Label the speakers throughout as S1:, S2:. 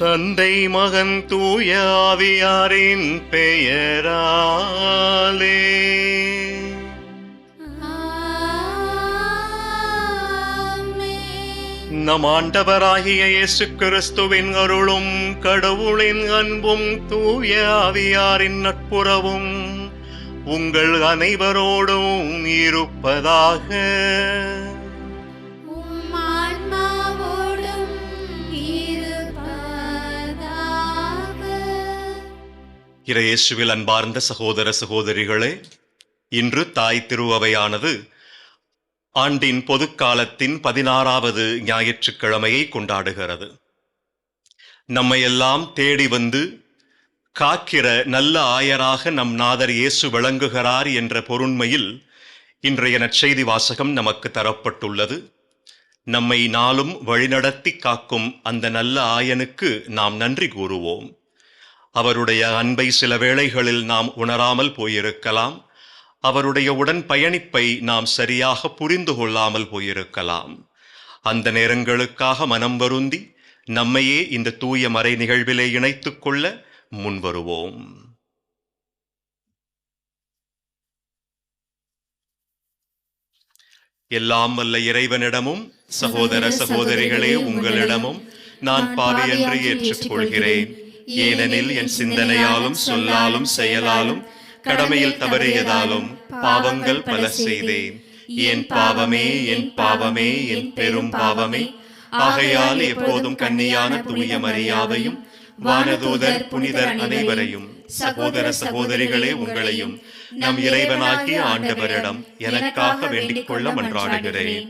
S1: தந்தை மகன் தூய ஆவியாரின் பெயராலே. நம் ஆண்டவராகிய இயேசு கிறிஸ்துவின் அருளும் கடவுளின் அன்பும் தூய ஆவியாரின் நட்புறவும் உங்கள் அனைவரோடும் இருப்பதாக. இறையேசுவில் அன்பார்ந்த சகோதர சகோதரிகளே, இன்று தாய் திருஅவையானது ஆண்டின் பொதுக்காலத்தின் 16வது ஞாயிற்றுக்கிழமையை கொண்டாடுகிறது. நம்மையெல்லாம் தேடி வந்து காக்கிற நல்ல ஆயராக நம் நாதர் இயேசு விளங்குகிறார் என்ற பொருண்மையில் இன்றைய நற்செய்தி வாசகம் நமக்கு தரப்பட்டுள்ளது. நம்மை நாளும் வழிநடத்தி காக்கும் அந்த நல்ல ஆயனுக்கு நாம் நன்றி கூறுவோம். அவருடைய அன்பை சில வேளைகளில் நாம் உணராமல் போயிருக்கலாம். அவருடைய உடன் பயணிப்பை நாம் சரியாக புரிந்து கொள்ளாமல் போயிருக்கலாம். அந்த நேரங்களுக்காக மனம் வருந்தி நம்மையே இந்த தூய மறை நிகழ்விலே இணைத்துக் கொள்ள முன்வருவோம். எல்லாம் வல்ல இறைவனிடமும் சகோதர சகோதரிகளே உங்களிடமும் நான் பாவியென்று ஏற்றுக்கொள்கிறேன். ஏனெனில் என் சிந்தனையாலும் சொல்லாலும் செயலாலும் கடமையில் தவறியதாலும் பாவங்கள் பல செய்தேன். என் பாவமே என் பாவமே என் பெரும் பாவமே. ஆகையால் எப்போதும் கன்னியான தூய மரியாதையும் வானதூதர் புனிதர் அனைவரையும் சகோதர சகோதரிகளே உங்களையும் நம் இறைவனாகிய ஆண்டவரிடம் எனக்காக வேண்டிக் கொள்ள மன்றாடுகிறேன்.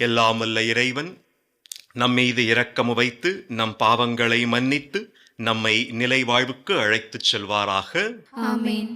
S1: எல்லாம் வல்ல இறைவன் நம் மீது இரக்கம் வைத்து நம் பாவங்களை மன்னித்து நம்மை நிலை வாழ்வுக்கு அழைத்துச் செல்வாராக.
S2: ஆமென்.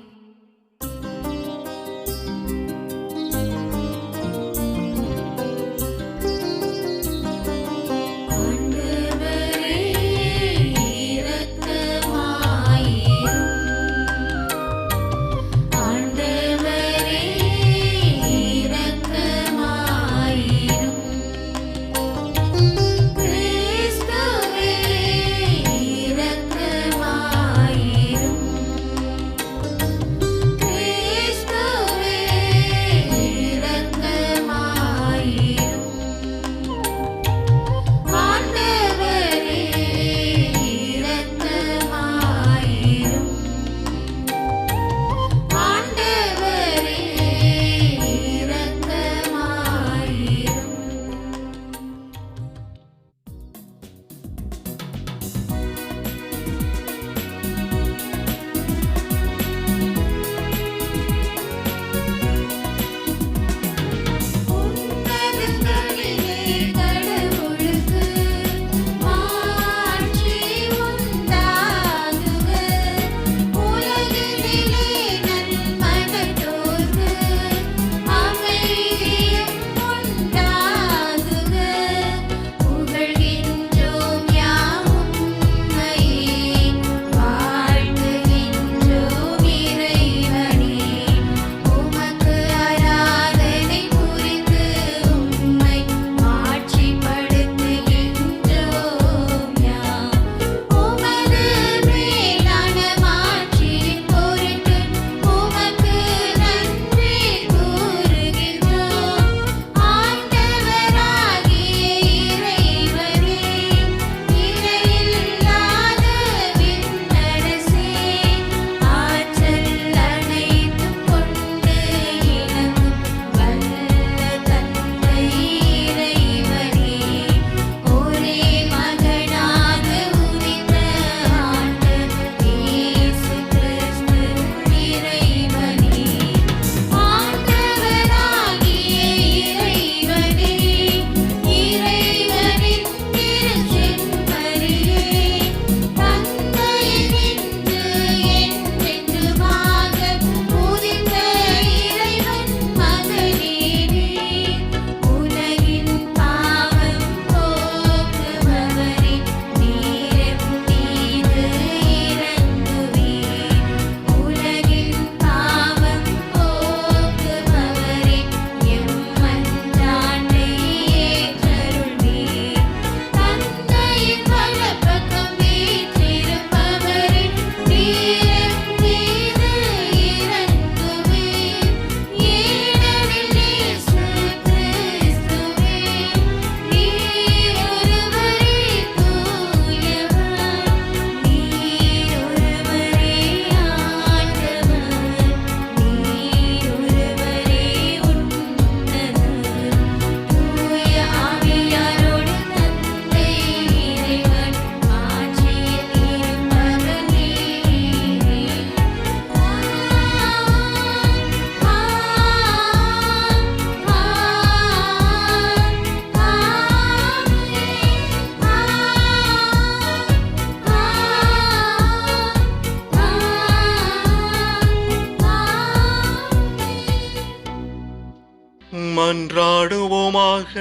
S1: பெறுவீராக.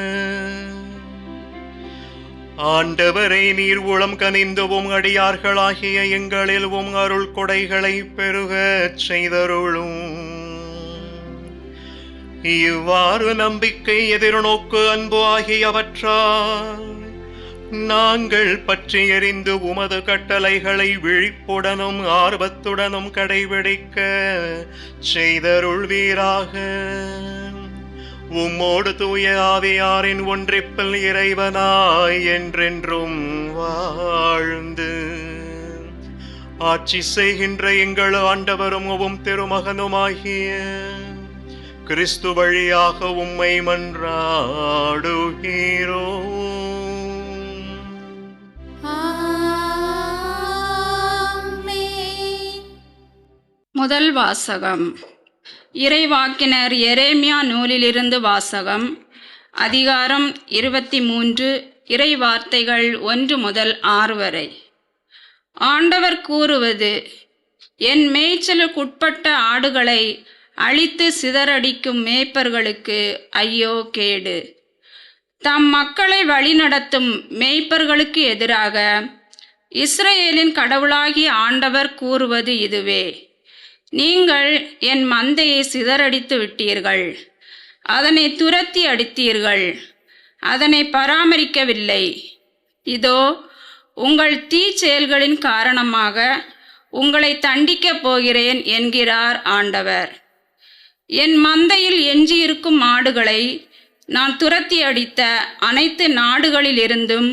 S1: ஆண்டவரை, நீர் உளம் கனிந்துவும் அடியார்களாகிய எங்களில் அருள் கொடைகளை பெருகச் செய்தருளும். இவ்வாறு நம்பிக்கை, எதிர்நோக்கு, அன்பு ஆகியவற்றால் நாங்கள் பற்றி எறிந்து உமது கட்டளைகளை விழிப்புடனும் ஆர்வத்துடனும் கடைபிடிக்க செய்தருள்வீராக. உம்மோடு தூய ஆவியாரின் ஒன்றிப்பில் இறைவனாய் என்றென்றும் வாழ்ந்து ஆட்சி செய்கின்ற எங்கள் ஆண்டவரும் உம் திருமகனுமாகிய கிறிஸ்து வழியாக உம்மை மன்றாடுகிறோம்.
S2: முதல் வாசகம். இறைவாக்கினர் எரேமியா நூலிலிருந்து வாசகம். அதிகாரம் 23, இறை வார்த்தைகள் 1 முதல் 6 வரை. ஆண்டவர் கூறுவது: என் மேய்ச்சலுக்குட்பட்ட ஆடுகளை அழித்து சிதறடிக்கும் மேய்ப்பர்களுக்கு ஐயோ கேடு. தம் மக்களை வழிநடத்தும் மேய்ப்பர்களுக்கு எதிராக இஸ்ரவேலின் கடவுளாகிய ஆண்டவர் கூறுவது இதுவே: நீங்கள் என் மந்தையை சிதறடித்து விட்டீர்கள், அதனை துரத்தி அடித்தீர்கள், அதனை பராமரிக்கவில்லை. இதோ, உங்கள் தீச்செயல்களின் காரணமாக உங்களை தண்டிக்கப் போகிறேன் என்கிறார் ஆண்டவர். என் மந்தையில் எஞ்சியிருக்கும் மாடுகளை நான் துரத்தி அடித்த அனைத்து நாடுகளிலிருந்தும்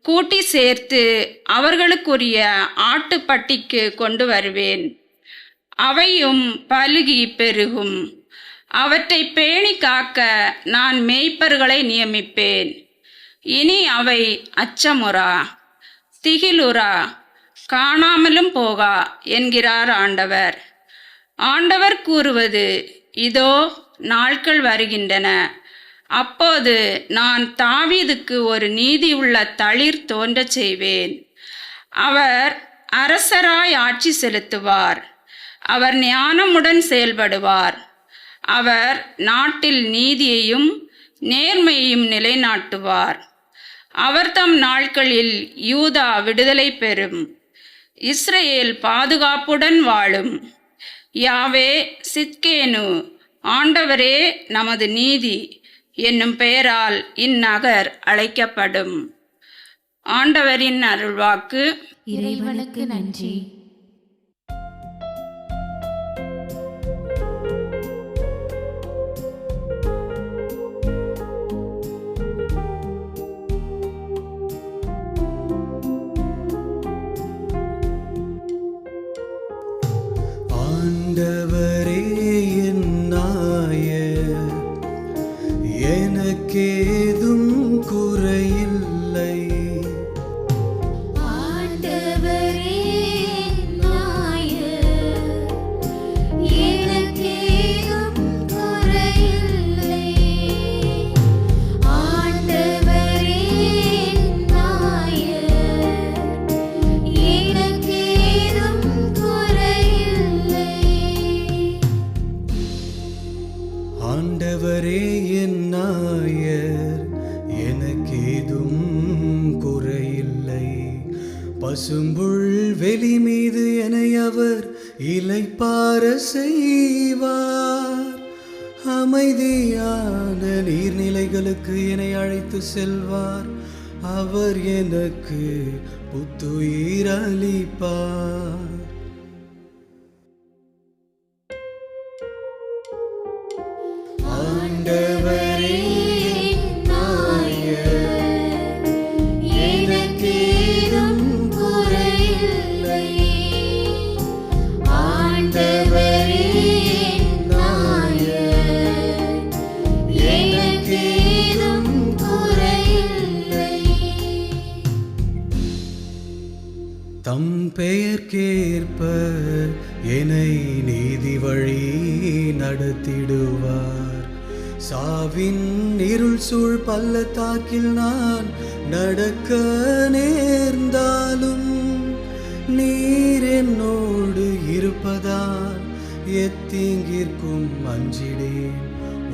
S2: கூட்டி சேர்த்து அவர்களுக்குரிய ஆட்டுப்பட்டிக்கு கொண்டு வருவேன். அவையும் பலுகி பெருகும். அவற்றை பேணி காக்க நான் மேய்ப்பர்களை நியமிப்பேன். இனி அவை அச்சமுறா, திகிலுறா, காணாமலும் போகா என்கிறார் ஆண்டவர். ஆண்டவர் கூறுவது: இதோ, நாட்கள் வருகின்றன, அப்போது நான் தாவீதுக்கு ஒரு நீதியுள்ள தளிர் தோன்றச் செய்வேன். அவர் அரசராய் ஆட்சி செலுத்துவார். அவர் ஞானமுடன் செயல்படுவார். அவர் நாட்டில் நீதியையும் நேர்மையையும் நிலைநாட்டுவார். அவர் தம் நாட்களில் யூதா விடுதலை பெறும், இஸ்ரவேல் பாதுகாப்புடன் வாழும். யாவே சித்கேனு, ஆண்டவரே நமது நீதி என்னும் பெயரால் இந்நகர் அழைக்கப்படும். ஆண்டவரின் அருள்வாக்கு.
S3: இறைவனுக்கு நன்றி.
S4: ஆண்டவரே என் நாயர், எனக்கேதும் குறையில்லை.
S3: ஆண்டவரே என் நாயர், எனக்கேதும் குறையில்லை. ஆண்டவரே என் நாயர், எனக்கேதும் குறையில்லை.
S4: ஆண்டவரே என் நாயர், எனக்கேதும் குறையில்லை. பசும்புல் வெளி மீது என்னை அவர் இளைப்பாற செய்வார். அமைதியான நீர்நிலைகளுக்கு என்னை அழைத்து செல்வார். அவர் எனக்கு புத்துயிர் அளிப்பார். ஆண்டவரே என் நாயர், எனக்கேதும் குறையில்லை. ஆண்டவரே என் நாயர், எனக்கேதும் குறையில்லை. தம் பெயர்க்கேற்ப என்னை நீதி வழி நடத்திடுவார். சாவின் இருள் சூழ் பள்ளத்தாக்கில் நான் நடக்க நேர்ந்தாலும் நீர் என்னோடு இருப்பதால் எத்தீங்கிற்கும் அஞ்சிடேன்.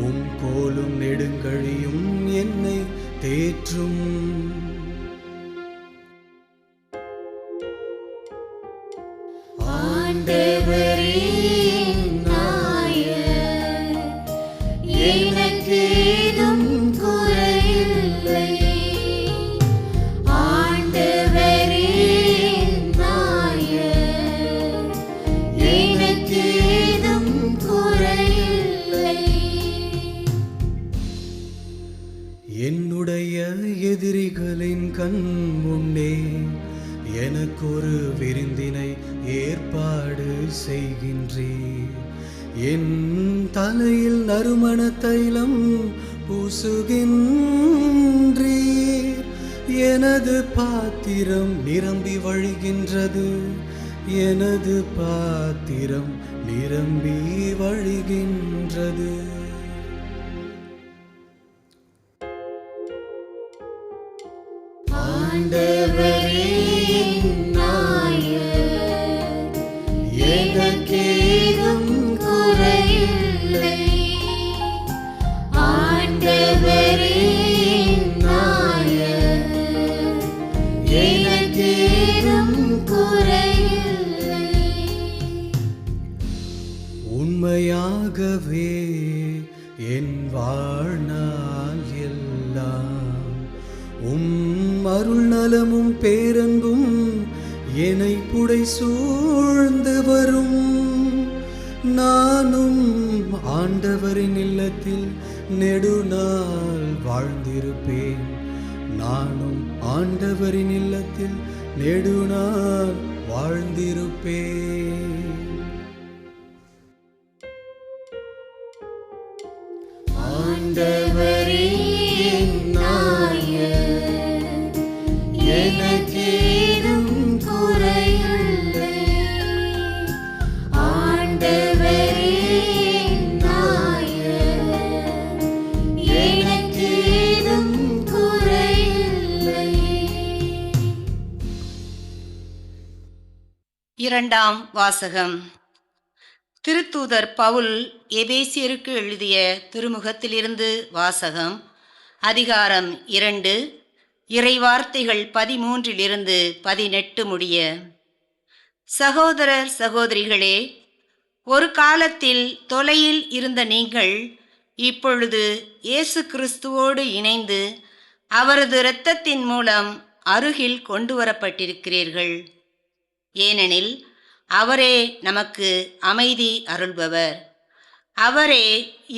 S4: உம் கோலும் நெடுங்கழியும் என்னை தேற்றும்.
S3: ஆண்டவரே நாயர், எனக்கேதும் குறையில்லை. ஆண்டவரே நாயர், எனக்கேதும் குறையில்லை.
S4: என்னுடைய எதிரிகளின் கண் முன்னே எனக்கொரு விருந்தினை ஏற்பாடு செய்கின்றீர். என் தலையில் நறுமண தைலம் பூசுகின்றீர். எனது பாத்திரம் நிரம்பி வழிகின்றது. எனது பாத்திரம் நிரம்பி வழிகின்றது.
S3: ஆண்டவரே நாயர், எனக்கேதும் குறையில்லை. ஆண்டவரே நாயர், எனக்கேதும் குறையில்லை.
S4: உண்மையாகவே என் வாழ்நாள் எல்லாம் அருள் நலமும் பேரன்பும் என்னை புடை சூழ்ந்து வரும். நானும் ஆண்டவரின் இல்லத்தில் நெடுநாள் வாழ்ந்திருப்பேன். நானும் ஆண்டவரின் இல்லத்தில் நெடுநாள் வாழ்ந்திருப்பேன்.
S3: ஆண்டவரே நாயர், எனக்கேதும் குறையில்லை. ஆண்டவரே நாயர், எனக்கேதும் குறையில்லை.
S5: இரண்டாம் வாசகம். திருத்தூதர் பவுல் எபேசியருக்கு எழுதிய திருமுகத்திலிருந்து வாசகம். அதிகாரம் 2, இறைவார்த்தைகள் 13 18 முடிய. சகோதரர் சகோதரிகளே, ஒரு காலத்தில் தொலையில் இருந்த நீங்கள் இப்பொழுது இயேசு கிறிஸ்துவோடு இணைந்து அவரது இரத்தத்தின் மூலம் அருகில் கொண்டு வரப்பட்டிருக்கிறீர்கள். ஏனெனில் அவரே நமக்கு அமைதி அருள்பவர். அவரே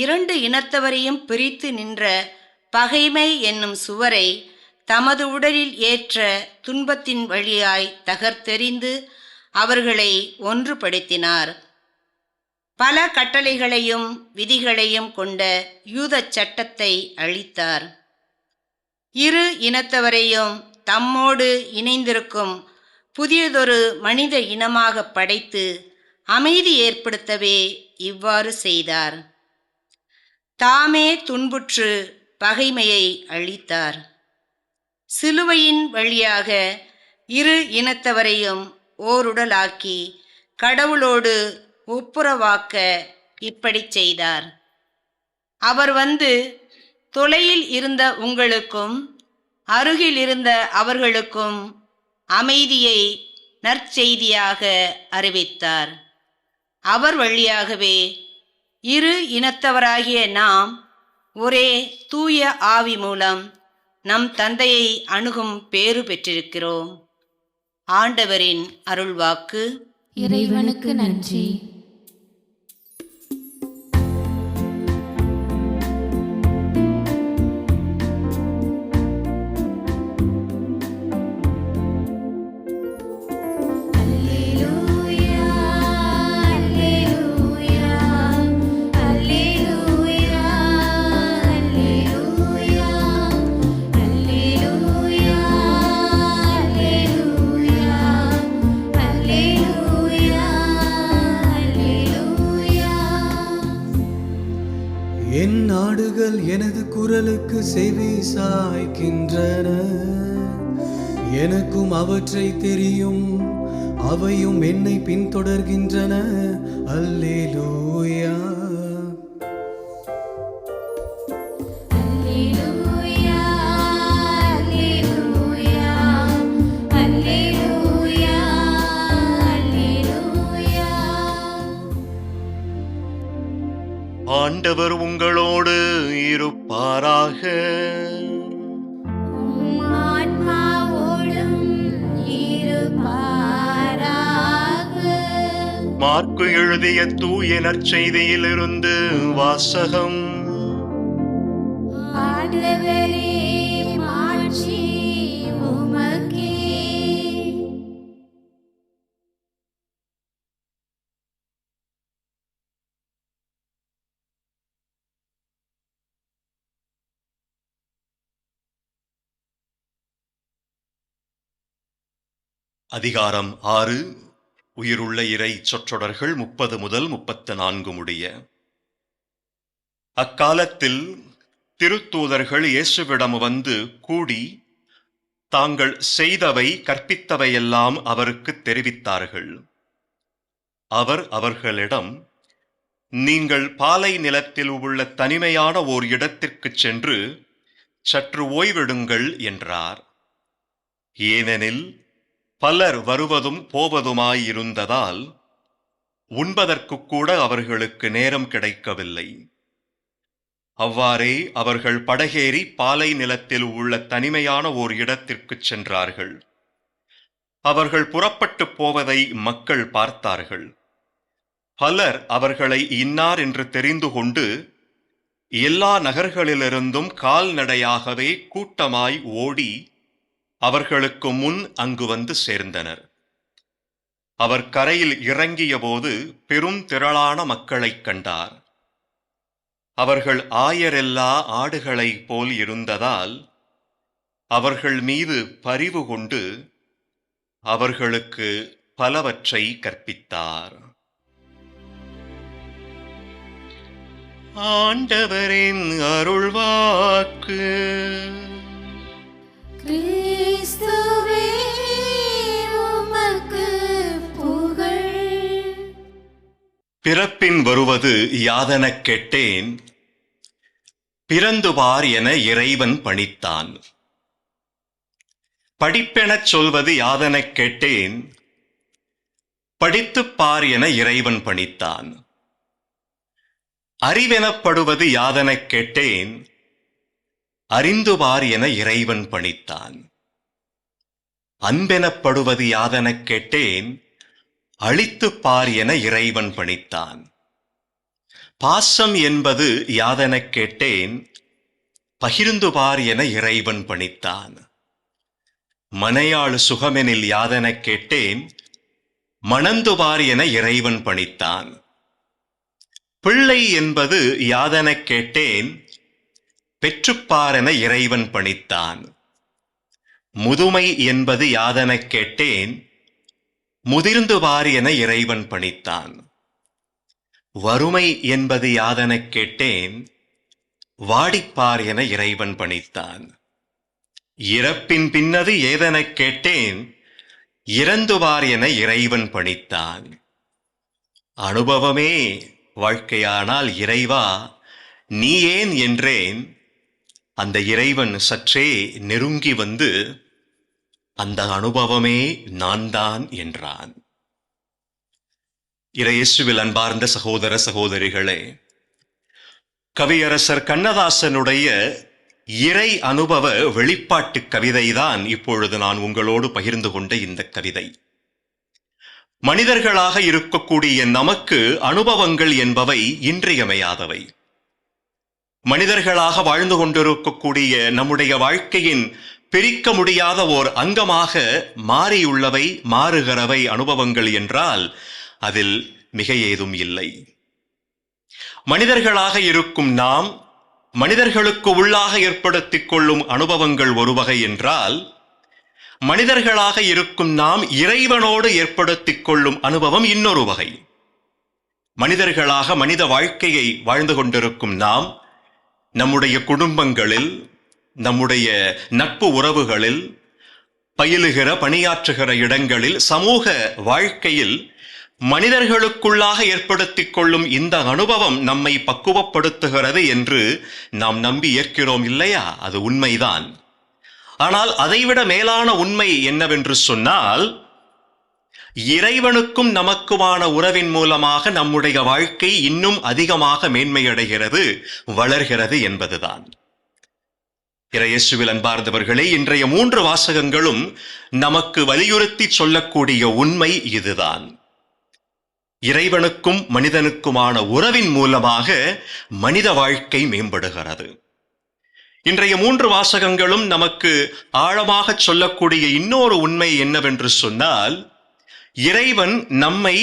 S5: 2 இனத்தவரையும் பிரித்து நின்ற பகைமை என்னும் சுவரை தமது உடலில் ஏற்ற துன்பத்தின் வழியாய் தகர்த்தெறிந்து அவர்களை ஒன்றுபடுத்தினார். பல கட்டளைகளையும் விதிகளையும் கொண்ட யூதச் சட்டத்தை அழித்தார். 2 இனத்தவரையும் தம்மோடு இணைந்திருக்கும் புதியதொரு மனித இனமாக படைத்து அமைதி ஏற்படுத்தவே இவ்வாறு செய்தார். தாமே துன்புற்று பகைமையை அழித்தார். சிலுவையின் வழியாக 2 இனத்தவரையும் ஓருடலாக்கி கடவுளோடு ஒப்புரவாக்க இப்படி செய்தார். அவர் வந்து தொலையில் இருந்த உங்களுக்கும் அருகில் இருந்த அவர்களுக்கும் அமைதியை நற்செய்தியாக அறிவித்தார். அவர் வழியாகவே 2 இனத்தவராகிய நாம் ஒரே தூய ஆவி மூலம் நம் தந்தையை அணுகும் பேறு பெற்றிருக்கிறோம். ஆண்டவரின் அருள்வாக்கு.
S3: இறைவனுக்கு நன்றி.
S4: என் நாடுகள் எனது குரலுக்கு செவி சாய்க்கின்றன. எனக்கும் அவற்றை தெரியும், அவையும் என்னை பின்தொடர்கின்றன. அல்லேலூயா.
S1: ஆண்டவர் உங்களோடு இருப்பாராக.
S3: உம் ஆன்மாவோடும் இருப்பாராக.
S1: மாற்கு எழுதிய தூய நற்செய்தியிலிருந்து வாசகம்.
S3: ஆண்டவரே, மாட்சி உமக்கே.
S1: அதிகாரம் 6. உயிருள்ள இறை சொற்றொடர்கள் 30 முதல் 34 முடிய. அக்காலத்தில் திருத்தூதர்கள் இயேசுவிடம் வந்து கூடி தாங்கள் செய்தவை கற்பித்தவையெல்லாம் அவருக்கு தெரிவித்தார்கள். அவர் அவர்களிடம், நீங்கள் பாலை நிலத்தில் உள்ள தனிமையான ஓர் இடத்திற்கு சென்று சற்று ஓய்வெடுங்கள் என்றார். ஏனெனில் பலர் வருவதும் போவதுமாயிருந்ததால் உண்பதற்கு கூட அவர்களுக்கு நேரம் கிடைக்கவில்லை. அவ்வாறே அவர்கள் படகேறி பாலை நிலத்தில் உள்ள தனிமையான ஓர் இடத்திற்கு சென்றார்கள். அவர்கள் புறப்பட்டு போவதை மக்கள் பார்த்தார்கள். பலர் அவர்களை இன்னார் என்று தெரிந்து கொண்டு எல்லா நகர்களிலிருந்தும் கால்நடையாகவே கூட்டமாய் ஓடி அவர்களுக்கு முன் அங்கு வந்து சேர்ந்தனர். அவர் கரையில் இறங்கிய போது பெரும் திரளான மக்களைக் கண்டார். அவர்கள் ஆயரெல்லா ஆடுகளைப் போல் இருந்ததால் அவர்கள் மீது பரிவு கொண்டு அவர்களுக்கு பலவற்றை கற்பித்தார். ஆண்டவரின் அருள்வாக்கு.
S3: கிறிஸ்துவே, உமக்கு புகழ்.
S1: பிறப்பின் வருவது யாதெனக் கேட்டேன், பிறந்து பார் என இறைவன் பணித்தான். படிப்பெனச் சொல்வது யாதெனக் கேட்டேன், படித்துப் பார் என இறைவன் பணித்தான். அறிவெனப்படுவது யாதெனக் கேட்டேன், அறிந்து பார் என இறைவன் பணித்தான். அன்பெனப்படுவது யாதெனக் கேட்டேன், அழித்துப் பார் என இறைவன் பணித்தான். பாசம் என்பது யாதெனக் கேட்டேன், பகிர்ந்து பார் என இறைவன் பணித்தான். மனையாள் சுகமெனில் யாதெனக் கேட்டேன், மணந்து பார் என இறைவன் பணித்தான். பிள்ளை என்பது யாதெனக் கேட்டேன், பெற்றுப்பார் என இறைவன் பணித்தான். முதுமை என்பது யாதெனக் கேட்டேன், முதிர்ந்து பார் என இறைவன் பணித்தான். வறுமை என்பது யாதெனக் கேட்டேன், வாடிப்பார் என இறைவன் பணித்தான். இறப்பின் பின்னது ஏதெனக் கேட்டேன், இறந்துவார் என இறைவன் பணித்தான். அனுபவமே வாழ்க்கையானால் இறைவா நீ ஏன் என்றேன். அந்த இறைவன் சற்றே நெருங்கி வந்து அந்த அனுபவமே நான் தான் என்றான். இறையேசுவில் அன்பார்ந்த சகோதர சகோதரிகளே, கவியரசர் கண்ணதாசனுடைய இறை அனுபவ வெளிப்பாட்டு கவிதைதான் இப்பொழுது நான் உங்களோடு பகிர்ந்து கொண்ட இந்த கவிதை. மனிதர்களாக இருக்கக்கூடிய நமக்கு அனுபவங்கள் என்பவை இன்றியமையாதவை. மனிதர்களாக வாழ்ந்து கொண்டிருக்கக்கூடிய நம்முடைய வாழ்க்கையின் பிரிக்க முடியாத ஓர் அங்கமாக மாறியுள்ளவை, மாறுகிறவை அனுபவங்கள் என்றால் அதில் மிக ஏதும் இல்லை. மனிதர்களாக இருக்கும் நாம் மனிதர்களுக்கு உள்ளாக ஏற்படுத்திக் கொள்ளும் அனுபவங்கள் ஒரு வகை என்றால், மனிதர்களாக இருக்கும் நாம் இறைவனோடு ஏற்படுத்திக் கொள்ளும் அனுபவம் இன்னொரு வகை. மனிதர்களாக மனித வாழ்க்கையை வாழ்ந்து கொண்டிருக்கும் நாம் நம்முடைய குடும்பங்களில், நம்முடைய நட்பு உறவுகளில், பயிலுகிற பணியாற்றுகிற இடங்களில், சமூக வாழ்க்கையில் மனிதர்களுக்குள்ளாக ஏற்படுத்திக் கொள்ளும் இந்த அனுபவம் நம்மை பக்குவப்படுத்துகிறது என்று நாம் நம்பி ஏற்கிறோம் இல்லையா? அது உண்மைதான். ஆனால் அதைவிட மேலான உண்மை என்னவென்று சொன்னால், இறைவனுக்கும் நமக்குமான உறவின் மூலமாக நம்முடைய வாழ்க்கை இன்னும் அதிகமாக மேன்மையடைகிறது, வளர்கிறது என்பதுதான். இறையேசுவில் அன்பார்ந்தவர்களே, இன்றைய 3 வாசகங்களும் நமக்கு வலியுறுத்தி சொல்லக்கூடிய உண்மை இதுதான். இறைவனுக்கும் மனிதனுக்குமான உறவின் மூலமாக மனித வாழ்க்கை மேம்படுகிறது. இன்றைய 3 வாசகங்களும் நமக்கு ஆழமாக சொல்லக்கூடிய இன்னொரு உண்மை என்னவென்று சொன்னால், இறைவன் நம்மை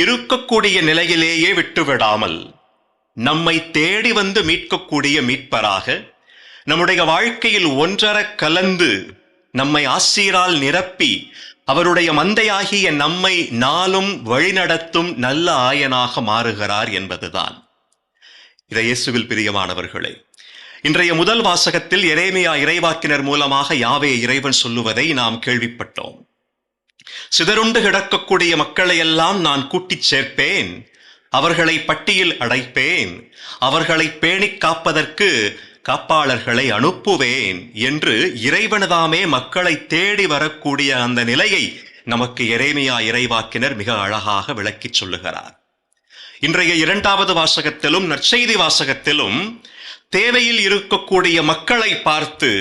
S1: இருக்கக்கூடிய நிலையிலேயே விட்டுவிடாமல் நம்மை தேடி வந்து மீட்கக்கூடிய மீட்பராக, நம்முடைய வாழ்க்கையில் ஒன்றர கலந்து நம்மை ஆசீரால் நிரப்பி அவருடைய மந்தையாகிய நம்மை நாளும் வழிநடத்தும் நல்ல ஆயனாக மாறுகிறார் என்பதுதான். இதை இயேசுவில் பிரியமானவர்களே, இன்றைய முதல் வாசகத்தில் எரேமியா இறைவாக்கினர் மூலமாக யாவே இறைவன் சொல்லுவதை நாம் கேள்விப்பட்டோம். சிதறுண்டு கிடக்கக்கூடிய மக்களை எல்லாம் நான் கூட்டிச் சேர்ப்பேன், அவர்களை பட்டியில் அடைப்பேன், அவர்களை பேணிக் காப்பதற்கு காப்பாளர்களை அனுப்புவேன் என்று இறைவனதாமே மக்களை தேடி வரக்கூடிய அந்த நிலையை நமக்கு எரேமியா இறைவாக்கினர் மிக அழகாக விளக்கிச் சொல்லுகிறார். இன்றைய 2வது வாசகத்திலும் நற்செய்தி வாசகத்திலும் தேவையில் இருக்கக்கூடிய மக்களை பார்த்து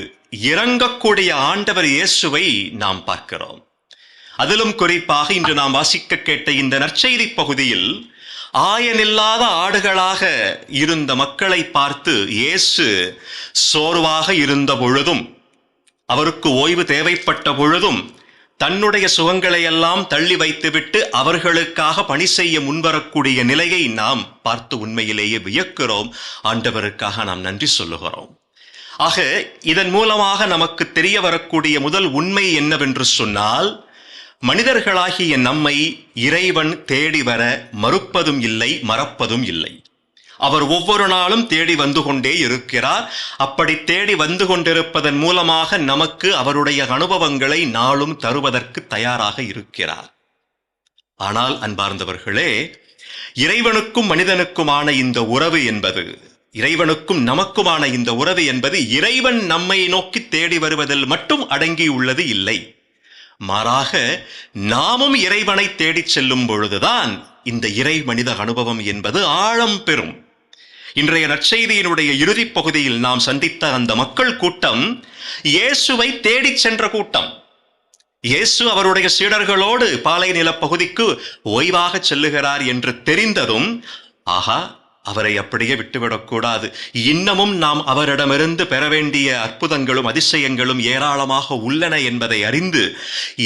S1: இறங்கக்கூடிய ஆண்டவர் இயேசுவை நாம் பார்க்கிறோம். அதிலும் குறிப்பாக இன்று நாம் வாசிக்க கேட்ட இந்த நற்செய்தி பகுதியில் ஆயனில்லாத ஆடுகளாக இருந்த மக்களை பார்த்து இயேசு சோர்வாக இருந்த பொழுதும், அவருக்கு ஓய்வு தேவைப்பட்ட பொழுதும் தன்னுடைய சுகங்களை எல்லாம் தள்ளி வைத்துவிட்டு அவர்களுக்காக பணி செய்ய முன்வரக்கூடிய நிலையை நாம் பார்த்து உண்மையிலேயே வியக்கிறோம். ஆண்டவருக்காக நாம் நன்றி சொல்லுகிறோம். ஆக இதன் மூலமாக நமக்கு தெரிய வரக்கூடிய முதல் உண்மை என்னவென்று சொன்னால், மனிதர்களாகிய நம்மை இறைவன் தேடி வர மறுப்பதும் இல்லை, மறப்பதும் இல்லை. அவர் ஒவ்வொரு நாளும் தேடி வந்து கொண்டே இருக்கிறார். அப்படி தேடி வந்து கொண்டிருப்பதன் மூலமாக நமக்கு அவருடைய அனுபவங்களை நாளும் தருவதற்கு தயாராக இருக்கிறார். ஆனால் அன்பார்ந்தவர்களே, இறைவனுக்கும் மனிதனுக்குமான இந்த உறவு என்பது, இறைவனுக்கும் நமக்குமான இந்த உறவு என்பது இறைவன் நம்மை நோக்கி தேடி வருவதில் மட்டும் அடங்கியுள்ளது இல்லை. மாறாக நாமும் இறைவனை தேடிச் செல்லும் பொழுதுதான் இந்த இறை மனித அனுபவம் என்பது ஆழம் பெறும். இன்றைய நற்செய்தியினுடைய இறுதிப் பகுதியில் நாம் சந்தித்த அந்த மக்கள் கூட்டம் இயேசுவை தேடிச் சென்ற கூட்டம். இயேசு அவருடைய சீடர்களோடு பாலை நிலப்பகுதிக்கு ஓய்வாக செல்லுகிறார் என்று தெரிந்ததும், ஆஹா, அவரை அப்படியே விட்டுவிடக்கூடாது, இன்னமும் நாம் அவரிடமிருந்து பெற வேண்டிய அற்புதங்களும் அதிசயங்களும் ஏராளமாக உள்ளன என்பதை அறிந்து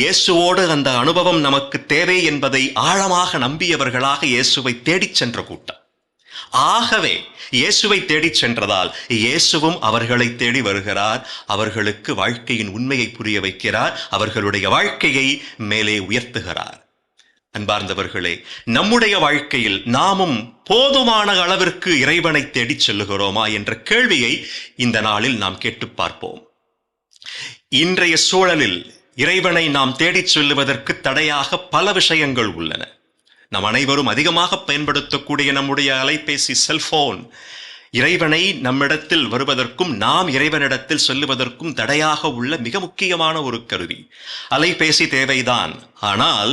S1: இயேசுவோடு அந்த அனுபவம் நமக்கு தேவை என்பதை ஆழமாக நம்பியவர்களாக இயேசுவை தேடிச் சென்ற கூட்டம். ஆகவே இயேசுவை தேடிச் சென்றதால் இயேசுவும் அவர்களை தேடி வருகிறார், அவர்களுக்கு வாழ்க்கையின் உண்மையை புரிய வைக்கிறார், அவர்களுடைய வாழ்க்கையை மேலே உயர்த்துகிறார். அன்பார்ந்தவர்களே, நம்முடைய வாழ்க்கையில் நாமும் போதுமான அளவிற்கு இறைவனை தேடிச் செல்லுகிறோமா என்ற கேள்வியை இந்த நாளில் நாம் கேட்டு பார்ப்போம். இன்றைய சூழலில் இறைவனை நாம் தேடிச் செல்லுவதற்கு தடையாக பல விஷயங்கள் உள்ளன. நம் அனைவரும் அதிகமாக பயன்படுத்தக்கூடிய நம்முடைய அலைபேசி, செல்போன் இறைவனை நம்மிடத்தில் வருவதற்கும் நாம் இறைவனிடத்தில் செல்லுவதற்கும் தடையாக உள்ள மிக முக்கியமான ஒரு கருவி. அலைபேசி தேவைதான், ஆனால்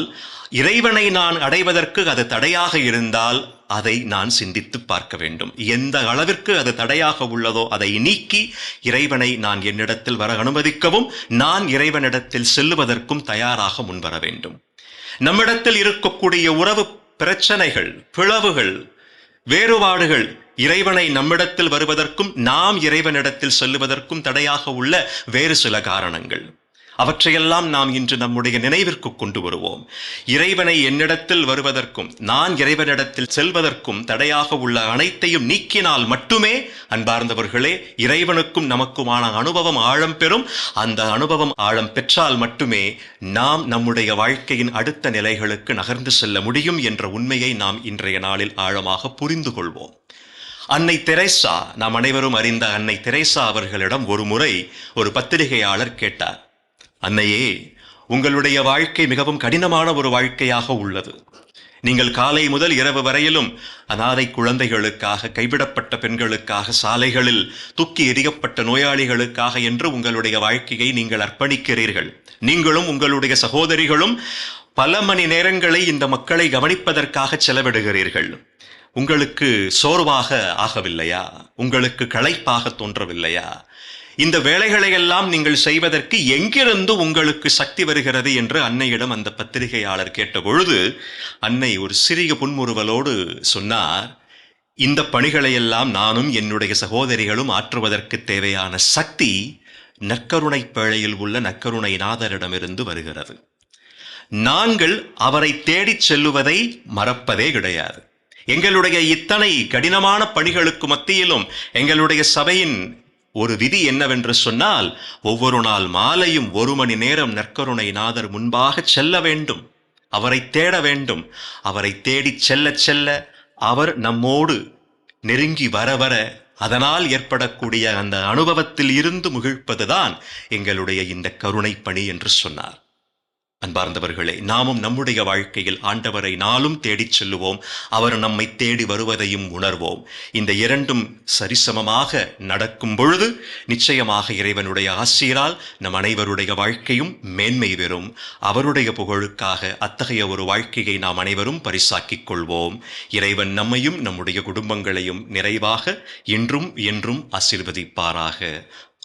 S1: இறைவனை நான் அடைவதற்கு அது தடையாக இருந்தால் அதை நான் சிந்தித்து பார்க்க வேண்டும். எந்த அளவிற்கு அது தடையாக உள்ளதோ அதை நீக்கி இறைவனை நான் என்னிடத்தில் வர அனுமதிக்கவும், நான் இறைவனிடத்தில் செல்லுவதற்கும் தயாராக முன்வர வேண்டும். நம்மிடத்தில் இருக்கக்கூடிய உறவு பிரச்சனைகள், பிளவுகள், வேறுபாடுகள் இறைவனை நம்மிடத்தில் வருவதற்கும் நாம் இறைவனிடத்தில் செல்லுவதற்கும் தடையாக உள்ள வேறு சில காரணங்கள். அவற்றையெல்லாம் நாம் இன்று நம்முடைய நினைவிற்கு கொண்டு வருவோம். இறைவனை என்னிடத்தில் வருவதற்கும் நான் இறைவனிடத்தில் செல்வதற்கும் தடையாக உள்ள அனைத்தையும் நீக்கினால் மட்டுமே, அன்பார்ந்தவர்களே, இறைவனுக்கும் நமக்குமான அனுபவம் ஆழம் பெறும். அந்த அனுபவம் ஆழம் பெற்றால் மட்டுமே நாம் நம்முடைய வாழ்க்கையின் அடுத்த நிலைகளுக்கு நகர்ந்து செல்ல முடியும் என்ற உண்மையை நாம் இன்றைய நாளில் ஆழமாக புரிந்து கொள்வோம். அன்னை தெரேசா, நாம் அனைவரும் அறிந்த அன்னை தெரேசா அவர்களிடம் ஒரு முறை ஒரு பத்திரிகையாளர் கேட்டார், அன்னையே, உங்களுடைய வாழ்க்கை மிகவும் கடினமான ஒரு வாழ்க்கையாக உள்ளது. நீங்கள் காலை முதல் இரவு வரையிலும் அனாதை குழந்தைகளுக்காக, கைவிடப்பட்ட பெண்களுக்காக, சாலைகளில் தூக்கி எறியப்பட்ட நோயாளிகளுக்காக என்று உங்களுடைய வாழ்க்கையை நீங்கள் அர்ப்பணிக்கிறீர்கள். நீங்களும் உங்களுடைய சகோதரிகளும் பல மணி நேரங்களை இந்த மக்களை கவனிப்பதற்காக செலவிடுகிறீர்கள். உங்களுக்கு சோர்வாக ஆகவில்லையா? உங்களுக்கு களைப்பாக தோன்றவில்லையா? இந்த வேலைகளை எல்லாம் நீங்கள் செய்வதற்கு எங்கிருந்து உங்களுக்கு சக்தி வருகிறது என்று அன்னையிடம் அந்த பத்திரிகையாளர் கேட்டபொழுது அன்னை ஒரு சிறிய புன்முறுவலோடு சொன்னார், இந்த பணிகளையெல்லாம் நானும் என்னுடைய சகோதரிகளும் ஆற்றுவதற்கு தேவையான சக்தி நற்கருணை பேழையில் உள்ள நற்கருணை நாதரிடமிருந்து வருகிறது. நாங்கள் அவரை தேடிச் செல்லுவதை மறப்பதே கிடையாது. எங்களுடைய இத்தனை கடினமான பணிகளுக்கு மத்தியிலும் எங்களுடைய சபையின் ஒரு விதி என்னவென்று சொன்னால், ஒவ்வொரு நாள் மாலையும் 1 மணி நேரம் நற்கருணை நாதர் முன்பாக செல்ல வேண்டும், அவரை தேட வேண்டும். அவரை தேடிச் செல்ல செல்ல அவர் நம்மோடு நெருங்கி வர வர அதனால் ஏற்படக்கூடிய அந்த அனுபவத்தில் இருந்து முகிழ்ப்பதுதான் எங்களுடைய இந்த கருணை பணி என்று சொன்னார். அன்பார்ந்தவர்களே, நாமும் நம்முடைய வாழ்க்கையில் ஆண்டவரை நாளும் தேடிச் செல்லுவோம், அவர் நம்மை தேடி வருவதையும் உணர்வோம். இந்த இரண்டும் சரிசமமாக நடக்கும் பொழுது நிச்சயமாக இறைவனுடைய ஆசிரால் நம் அனைவருடைய வாழ்க்கையும் மேன்மை பெறும். அவருடைய புகழுக்காக அத்தகைய ஒரு வாழ்க்கையை நாம் அனைவரும் பரிசாக்கிக் கொள்வோம். இறைவன் நம்மையும் நம்முடைய குடும்பங்களையும் நிறைவாக இன்றும் என்றும் ஆசீர்வதிப்பாராக.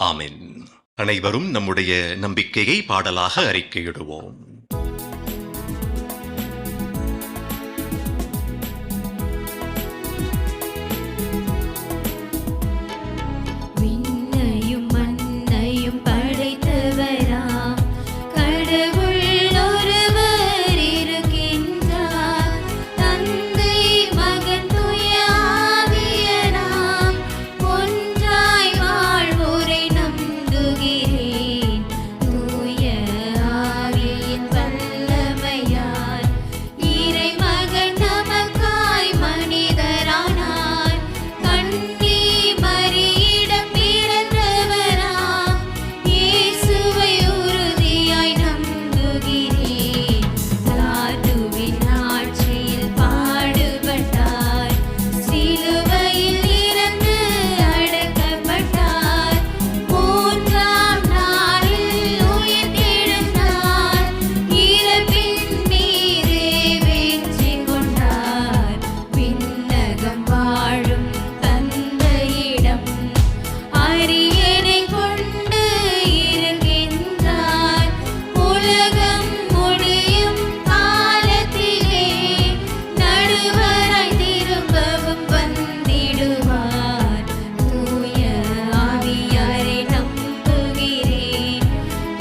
S1: ஆமென். அனைவரும் நம்முடைய நம்பிக்கையை பாடலாக அறிக்கையிடுவோம்.
S3: விண்ணையும் மண்ணையும் படைத்தவராம் கடவுள் ஒருவர் இருக்கின்றார். தந்தை மகன் தூய ஆவியராம் ஒன்றாய் வாழ்வோரை நம்புகிறேன். தூய ஆவியின் வல்லமையால் இறைமகன் நமக்காய் மனிதரானார். கன்னி மரியிடம் பிறந்தவராம் இயேசுவை உறுதியாய் நம்புகிறேன். பிலாத்துவின் ஆட்சியில் பாடுபட்டார், சிலுவையில் இறந்து அடக்கப்பட்டார். 3ஆம் நாளில் உயிர்த்தெழுந்தார், இறப்பின் மீதே வெற்றி கொண்டார். விண்ணகம் வாழும் தந்தையிடம் அரியணை கொண்டு இருக்கின்றார். உலகம் முடியும் காலத்திலே நடுவராய் திரும்பவும் வந்திடுவார். தூய ஆவியாரை நம்புகிறேன்,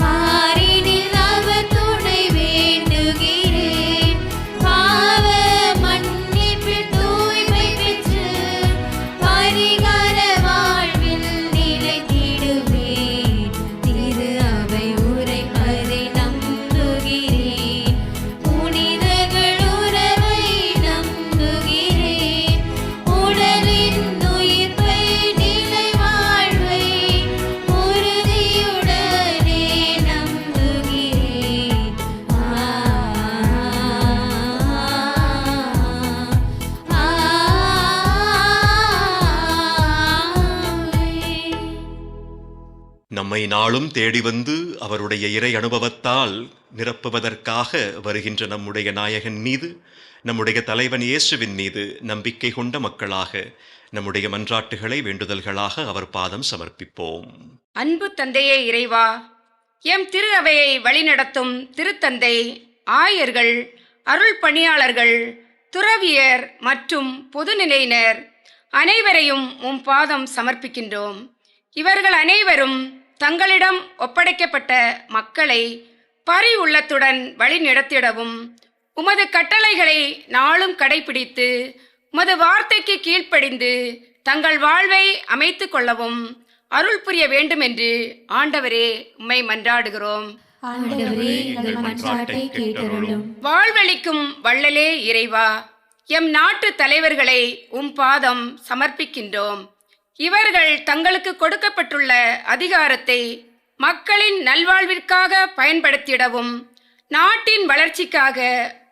S3: பாரினில் அவர் துணை வேண்டுகிறேன். பாவ மன்னிப்பில் தூய்மை பெற்று பரிகார வாழ்வில் நிலைத்திடுவேன். திரு அவை உரைப்பதை நம்புகிறேன், புனிதர்கள் உறவை நம்புகிறேன். உடலின் உயிர்ப்பை நிலை வாழ்வை உறுதியுடனே நம்புகிறேன்.
S1: நம்மை நாளும் தேடி வந்து அவருடைய இறை அனுபவத்தால் நிரப்புவதற்காக வருகின்ற நம்முடைய நாயகன் மீது, நம்முடைய தலைவன் இயேசுவின் மீது நம்பிக்கை கொண்ட மக்களாக நம்முடைய மன்றாட்டுகளை வேண்டுதல்களாக அவர் பாதம் சமர்ப்பிப்போம்.
S2: அன்பு தந்தையே இறைவா, எம் திரு அவையை வழிநடத்தும் திருத்தந்தை, ஆயர்கள், அருள் பணியாளர்கள், துறவியர் மற்றும் பொதுநிலையினர் அனைவரையும் உம் பாதம் சமர்ப்பிக்கின்றோம். இவர்கள் அனைவரும் தங்களிடம் ஒப்படைக்கப்பட்ட மக்களை பரி உள்ளத்துடன் வழிநடத்திடவும், உமது கட்டளைகளை நாளும் கடைபிடித்து உமது வார்த்தைக்கு கீழ்ப்படிந்து தங்கள் வாழ்வை அமைத்துக் கொள்ளவும் அருள் புரிய வேண்டும் என்று ஆண்டவரே உம்மை மன்றாடுகிறோம்.
S3: ஆண்டவரே, எங்கள் மன்றாட்டை கேட்டருளும்.
S2: வாழ்வளிக்கும் வள்ளலே இறைவா, எம் நாட்டு தலைவர்களை உம் பாதம் சமர்ப்பிக்கின்றோம். இவர்கள் தங்களுக்கு கொடுக்கப்பட்டுள்ள அதிகாரத்தை மக்களின் நல்வாழ்விற்காக பயன்படுத்திடவும், நாட்டின் வளர்ச்சிக்காக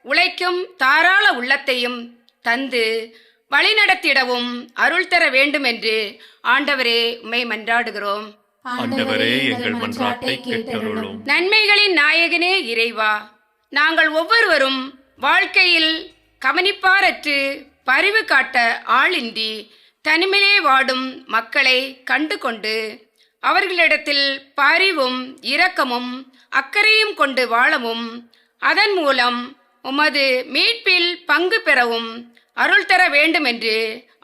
S2: உழைக்கும் தாராள உள்ளத்தையும் தந்து வழிநடத்திடவும் அருள் தர வேண்டும் என்று ஆண்டவரே உம்மை மன்றாடுகிறோம்.
S3: ஆண்டவரே, எங்கள் மன்றாட்டை கேட்டருளும்.
S2: நன்மைகளின் நாயகனே இறைவா, நாங்கள் ஒவ்வொருவரும் வாழ்க்கையில் கவனிப்பாரற்று பரிவு காட்ட ஆளின்றி தனிமையிலே வாடும் மக்களை கண்டு கொண்டு அவர்களிடத்தில் பரிவும் இரக்கமும் அக்கறையும் கொண்டு வாழவும் அதன் மூலம் உமது மீட்பில் பங்கு பெறவும் அருள் தர வேண்டும் என்று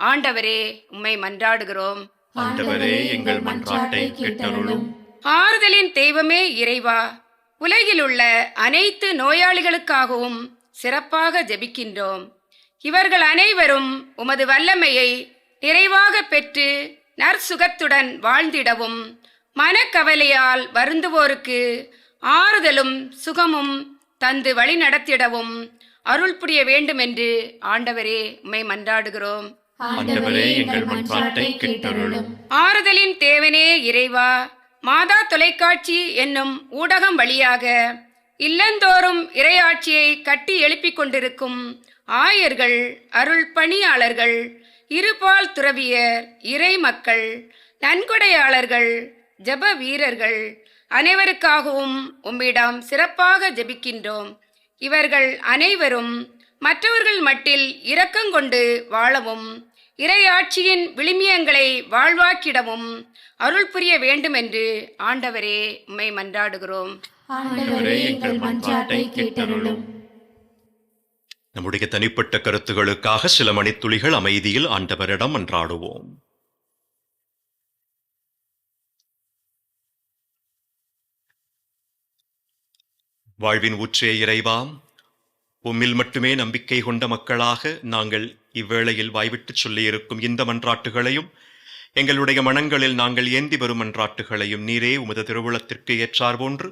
S2: ஆண்டவரே உம்மை மன்றாடுகிறோம்.
S1: ஆண்டவரே, எங்கள் மன்றாட்டை கேட்டருளும்.
S2: ஆறுதலின் தெய்வமே இறைவா, உலகில் உள்ள அனைத்து நோயாளிகளுக்காகவும் சிறப்பாக ஜெபிக்கின்றோம். இவர்கள் அனைவரும் உமது வல்லமையை நிறைவாக பெற்று நற்சுகத்துடன் வாழ்ந்திடவும் மனக்கவலையால் வருந்துவோருக்கு ஆறுதலும் சுகமும் தந்து வழி நடத்திடவும் அருள் புரிய வேண்டும் என்று ஆண்டவரே உம்மை மன்றாடுகிறோம்.
S1: ஆண்டவரே, எங்கள் மன்றாட்டை கேட்டருளும்.
S2: ஆறுதலின் தேவனே இறைவா, மாதா தொலைக்காட்சி என்னும் ஊடகம் வழியாக இல்லந்தோறும் இறையாட்சியை கட்டி எழுப்பிக் கொண்டிருக்கும் ஆயர்கள், அருள் பணியாளர்கள், இருபால் துறவியர், இறை மக்கள், நன்கொடையாளர்கள், ஜெப வீரர்கள் அனைவருக்காகவும் உம்மிடம் சிறப்பாக ஜெபிக்கின்றோம். இவர்கள் அனைவரும் மற்றவர்கள் மட்டில் இரக்கங்கொண்டு வாழவும் இறையாட்சியின் விழுமியங்களை வாழ்வாக்கிடவும் அருள் புரிய வேண்டும் என்று ஆண்டவரே உம்மை மன்றாடுகிறோம்.
S3: ஆண்டவரே, எங்கள் மன்றாட்டை கேட்டருளும்.
S1: நம்முடைய தனிப்பட்ட கருத்துகளுக்காக சில மணித்துளிகள் அமைதியில் ஆண்டவரிடம் மன்றாடுவோம். வாழ்வின் ஊற்றே இறைவா, உம்மில் மட்டுமே நம்பிக்கை கொண்ட மக்களாக நாங்கள் இவ்வேளையில் வாய்விட்டு சொல்லியிருக்கும் இந்த மன்றாட்டுகளையும் எங்களுடைய மனங்களில் நாங்கள் ஏந்தி வரும் மன்றாட்டுகளையும் நீரே உமது திருவுளத்திற்கு ஏற்றார் போன்று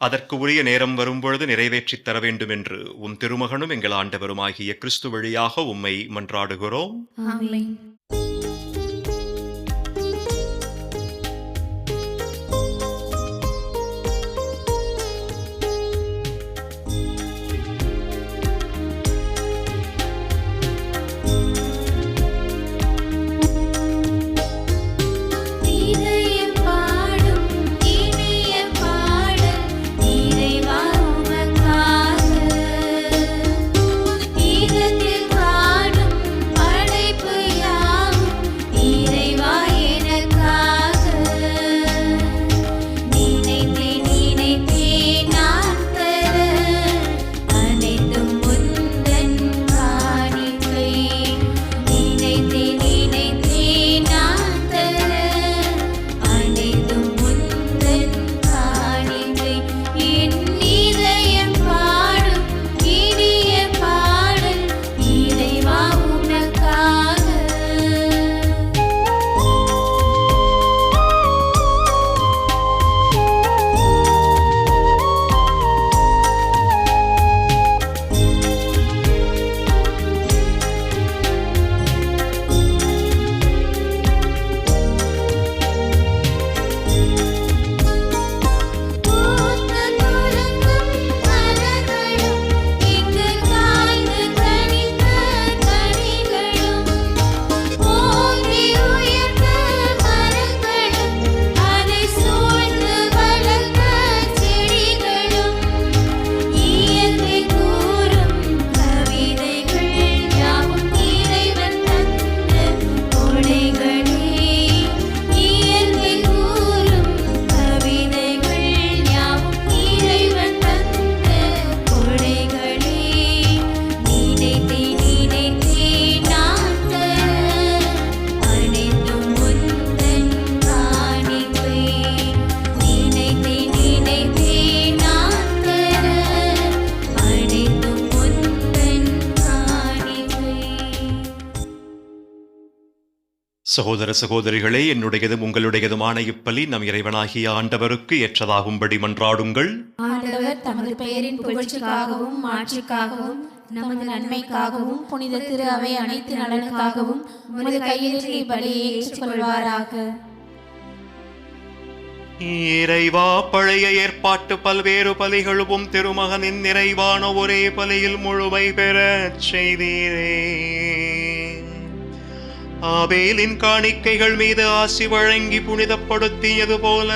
S1: அதற்கு உரிய நேரம் வரும்பொழுது நிறைவேற்றித் தர வேண்டும் என்று உம் திருமகனும் எங்கள் ஆண்டவருமாகிய கிறிஸ்து வழியாக உம்மை மன்றாடுகிறோம்.
S3: ஆமென். இதயம் பாடும் இனிய பாடல் இறைவா உமக்காக. இதத்தில் காணும் படைப்பு யாவும் இறைவா எனக்காக. நினைத்தே நான் தர அனைத்தும் உந்தன் காணிக்கை. நினைத்தே நான் தர அனைத்தும் உந்தன் காணிக்கை. என் இதயம் பாடும் இனிய பாடல் இறைவா உனக்காக. பூத்த துலங்கும் மலர்களும் இங்கு காய்ந்து கனிந்த கனிகளும் ஓங்கி உயர்ந்த மரங்களும் அதை சூழ்ந்து வளர்ந்த செடிகளும் இயற்கை கூறும் கவிதைகள் யாவும் இறைவன் தந்த கொடைகளே. இயற்கை கூறும் கவிதைகள் யாவும் இறைவன் தந்த கொடைகளே. நினைத்தே நான் தர அனைத்தும் உந்தன் காணிக்கை. நினைத்தே நான் தர அனைத்தும் உந்தன் காணிக்கை.
S1: சகோதர சகோதரிகளே, என்னுடையதும் உங்களுடையதுமான இப்பலி நம் இறைவனாகிய ஆண்டவருக்கு ஏற்றதாகும்படி மன்றாடுங்கள்.
S3: ஆண்டவர் தமது பெயரின் புகழ்ச்சிக்காகவும் மாட்சிக்காகவும் நமது நன்மைக்காகவும் புனித திரு அவை அனைத்து நலனுக்காகவும் உமது கையிலிருந்து இப்பலியை ஏற்றுக்கொள்வாராக.
S1: இறைவா, பழைய ஏற்பாட்டு பல்வேறு பலிகளும் திருமகனின் நிறைவான ஒரே பலியில் முழுமை பெறச் செய்தீரே. ஆபேலின் காணிக்கைகள் மீது ஆசி வழங்கி புனிதப்படுத்தியது போல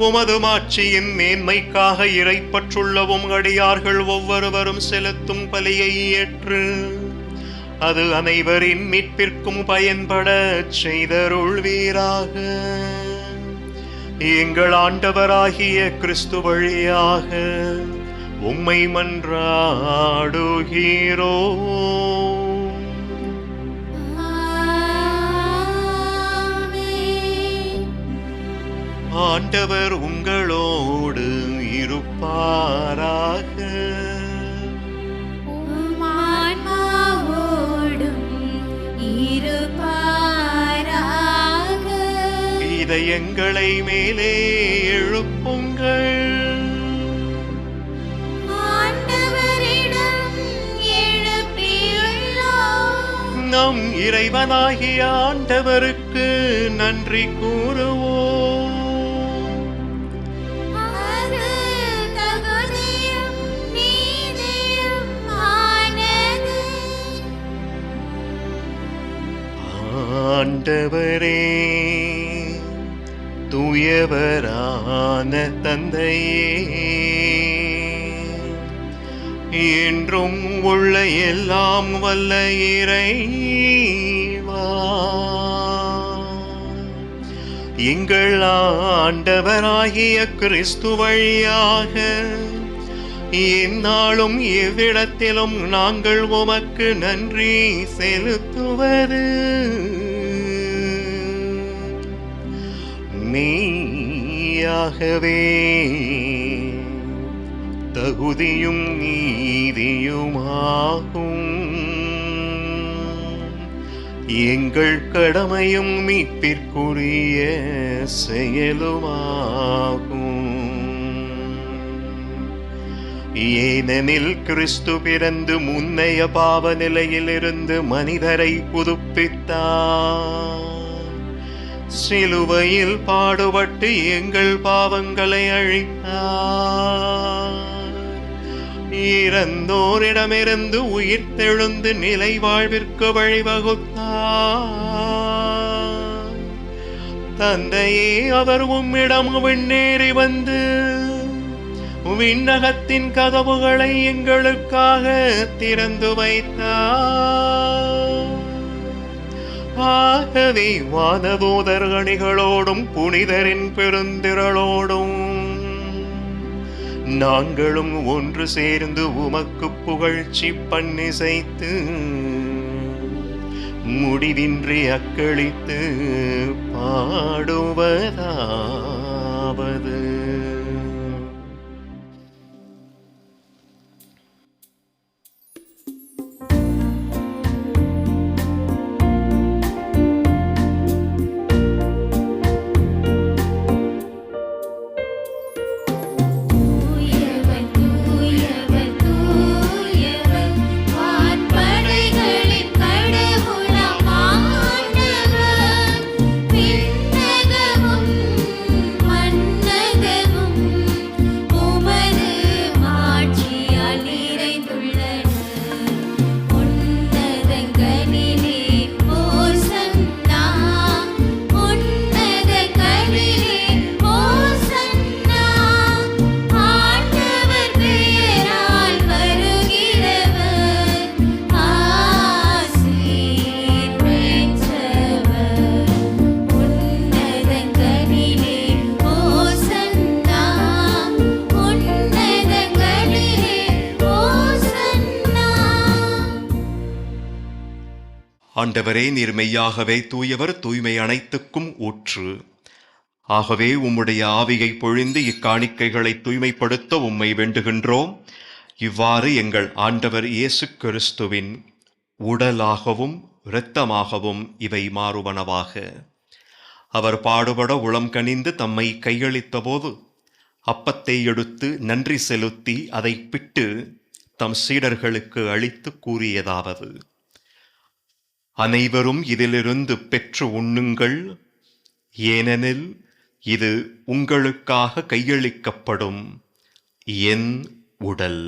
S1: உமது மாட்சியின் மேன்மைக்காக இறைப்பற்றுள்ளவும் அடியார்கள் ஒவ்வொருவரும் செலுத்தும் பலியை ஏற்று அது அனைவரின் மீட்பிற்கும் பயன்பட செய்தருள்வீராக. எங்கள் ஆண்டவராகிய கிறிஸ்து வழியாக உம்மை மன்றாடுகிறோ. ஆண்டவர் உங்களோடு இருப்பாராக. இதயங்களை மேலே எழுப்புங்கள். நம் இறைவனாகிய ஆண்டவருக்கு நன்றி கூறுவோம். ஆண்டவரே, தூயவரான தந்தையே, என்றும் உள்ள எல்லாம் வல்ல இறைவா, எங்கள் ஆண்டவராகிய கிறிஸ்து வழியாக எந்நாளும் எவ்விடத்திலும் நாங்கள் உமக்கு நன்றி செலுத்துவது மெய்யாகவே தகுதியும் நீதியுமாகும். எங்கள் கடமையும் மீட்பிற்குரிய செயலுமாகும். ஏனெனில் கிறிஸ்து பிறந்து முன்னைய பாவ நிலையிலிருந்து மனிதரை புதுப்பித்தார். சிலுவையில் பாடுபட்டு எங்கள் பாவங்களை அழித்தார். இறந்தோரிடமிருந்து உயிர்த்தெழுந்து நிலை வாழ்விற்கு வழிவகுத்தார். தந்தையே, அவர் உம்மிடம் விண்ணேறி வந்து விண்ணகத்தின் கதவுகளை எங்களுக்காக திறந்து வைத்தார். ஆகவே வானதூதர்கணிகளோடும் புனிதரின் பெருந்திரளோடும் நாங்களும் ஒன்று சேர்ந்து உமக்கு புகழ்ச்சி பண்ணிசைத்து முடிவின்றி அக்களித்து பாடுவதாவது: ஆண்டவரே, நீர் மெய்யாகவே தூயவர், தூய்மை அனைத்துக்கும் ஊற்று. ஆகவே உம்முடைய ஆவியை பொழிந்து இக்காணிக்கைகளை தூய்மைப்படுத்த உம்மை வேண்டுகின்றோம். இவ்வாறு எங்கள் ஆண்டவர் இயேசு கிறிஸ்துவின் உடலாகவும் இரத்தமாகவும் இவை மாறுவனவாக. அவர் பாடுபட உளம் கனிந்து தம்மை கையளித்த போது அப்பத்தை எடுத்து நன்றி செலுத்தி அதை பிட்டு தம் சீடர்களுக்கு அளித்து கூறியதாவது: அனைவரும் இதிலிருந்து பெற்று உண்ணுங்கள், ஏனெனில் இது உங்களுக்காக கையளிக்கப்படும் என் உடல்.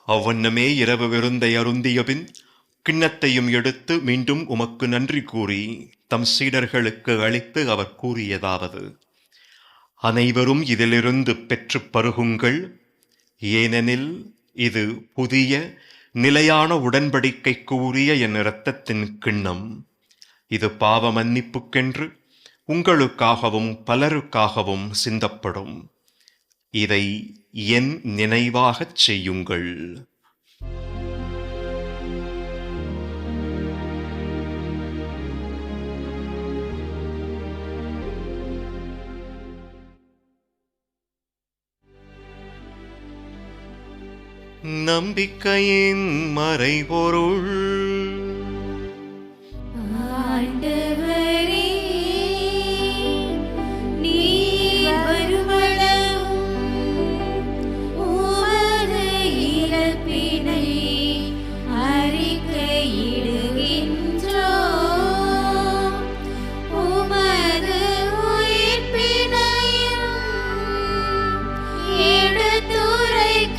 S1: அவ்வண்ணமே இரவு விருந்தை அருந்தியபின் கிண்ணத்தையும் எடுத்து மீண்டும் உமக்கு நன்றி கூறி தம் சீடர்களுக்கு அளித்து அவர் கூறியதாவது: அனைவரும் இதிலிருந்து பெற்று பருகுங்கள், ஏனெனில் இது புதிய நிலையான உடன்படிக்கைக்கு உரிய என் இரத்தத்தின் கிண்ணம். இது பாவ மன்னிப்புக்கென்று உங்களுக்காகவும் பலருக்காகவும் சிந்தப்படும். இதை என் நினைவாகச் செய்யுங்கள். நம்பிக்கையின் மறைபொருள்.
S3: ஆண்டவரே, நீர் வருமளவும் உமது இறப்பினை அறிக்கையிடுகின்றோம். உமது உயிர்ப்பினையும் எடுத்துரைக்கின்றோம்.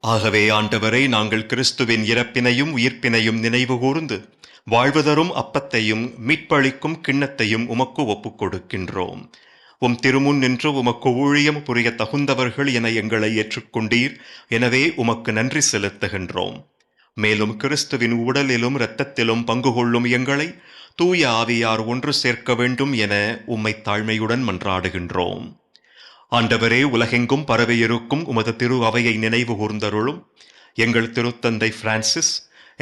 S1: ஆகவே ஆண்டவரை, நாங்கள் கிறிஸ்துவின் இறப்பினையும் உயிர்ப்பினையும் நினைவு கூர்ந்து வாழ்வு தரும் அப்பத்தையும் மீட்பளிக்கும் கிண்ணத்தையும் உமக்கு ஒப்புக் கொடுக்கின்றோம். உம் திருமுன் நின்று உமக்கு ஊழியம் புரிய தகுந்தவர்கள் என எங்களை ஏற்றுக்கொண்டீர். எனவே உமக்கு நன்றி செலுத்துகின்றோம். மேலும் கிறிஸ்துவின் உடலிலும் இரத்தத்திலும் பங்கு கொள்ளும் எங்களை தூய ஆவியார் ஒன்று சேர்க்க வேண்டும் என உம்மை தாழ்மையுடன் மன்றாடுகின்றோம். ஆண்டவரே, உலகெங்கும் பரவியிருக்கும் உமது திரு அவையை நினைவு கூர்ந்தருளும். எங்கள் திருத்தந்தை பிரான்சிஸ்,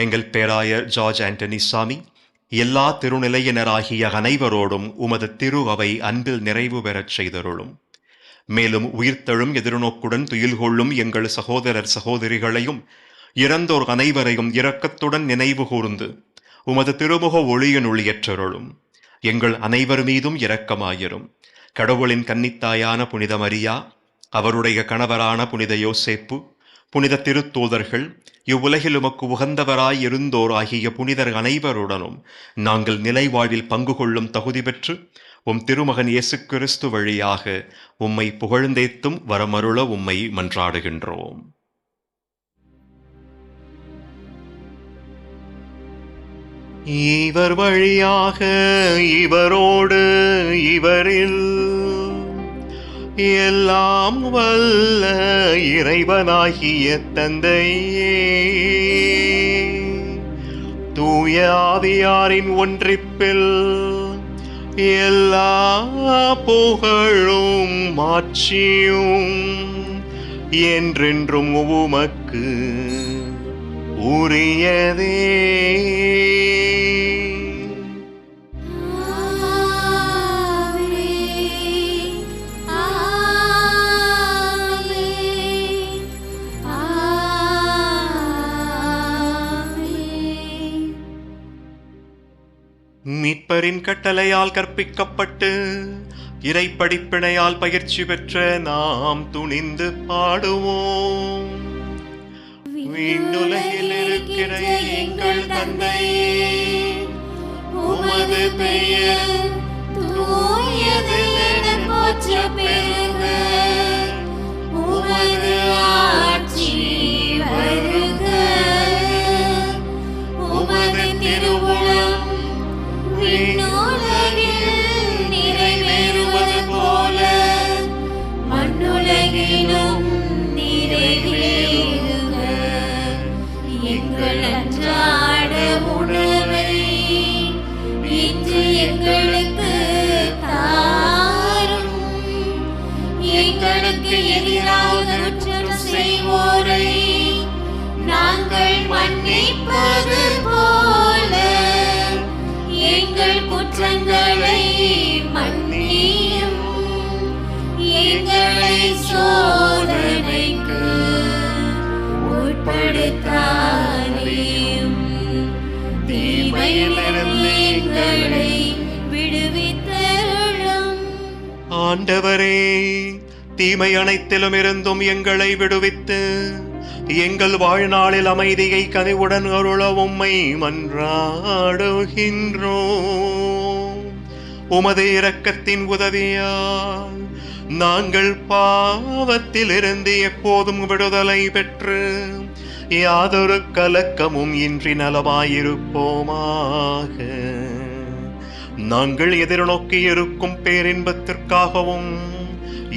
S1: எங்கள் பேராயர் ஜார்ஜ் ஆண்டனி சாமி, எல்லா திருநிலையினராகிய அனைவரோடும் உமது திரு அவை அன்பில் நிறைவு பெறச் செய்தருளும். மேலும் உயிர்த்தெழும் எதிர்நோக்குடன் துயில் கொள்ளும் எங்கள் சகோதரர் சகோதரிகளையும் இறந்தோர் அனைவரையும் இரக்கத்துடன் நினைவு கூர்ந்து உமது திருமுக ஒளியினுள் ஏற்றருளும். எங்கள் அனைவர் மீதும் இரக்கமாயிரும். கடவுளின் கன்னித்தாயான புனித மரியா, அவருடைய கணவரான புனித யோசேப்பு, புனித திருத்தூதர்கள், இவ்வுலகில் உமக்கு உகந்தவராய் இருந்தோர் ஆகிய புனிதர் அனைவருடனும் நாங்கள் நிலைவாழ்வில் பங்கு கொள்ளும் தகுதி பெற்று உம் திருமகன் இயேசு கிறிஸ்து வழியாக உம்மை புகழ்ந்தேத்தும் வரமருள உம்மை மன்றாடுகின்றோம். இவர் வழியாக, இவரோடு, இவரில் எல்லாம் வல்ல இறைவனாகிய தந்தையே, தூய ஆவியாரின் ஒன்றிப்பில் எல்லா புகழும் மாட்சியும் என்றென்றும் உமக்கு உரியதே. மீட்பரின் கட்டளையால் கற்பிக்கப்பட்டு இறை படிப்பினையால் பயிற்சி பெற்ற நாம் துணிந்து பாடுவோம். விண்ணுலகில் இருக்கிற எங்கள் தந்தையே, உமது பெயர் தூயது என போற்றப் பெறுக. உமது ஆட்சி வருக. உமது திருவுளம் விண்ணுலகில் நிறைவேறுவது போல மண்ணுலகிலும் நிறைவேறுக. எங்கள் அன்றாட உணவை இன்று எங்களுக்கு தாரும். எங்களுக்கு எதிராக குற்றம் செய்வோரை நாங்கள் மன்னிப்பது போல எங்கள் குற்றங்களை மன்னியும். எங்களை சோதனைக்கு உட்படுத்தாதேயும், தீமையிலிருந்து எங்களை விடுவித்தருளும். ஆண்டவரே, தீமை அனைத்திலும் இருந்தும் எங்களை விடுவித்து எங்கள் வாழ்நாளில் அமைதியை கனிவுடன் அருள உம்மை மன்றாடுகின்றோம். உமது இரக்கத்தின் உதவியால் நாங்கள் பாவத்திலிருந்து எப்போதும் விடுதலை பெற்று யாதொரு கலக்கமும் இன்றி நலமாயிருப்போமாக. நாங்கள் எதிர்நோக்கி இருக்கும் பேரின்பத்திற்காகவும்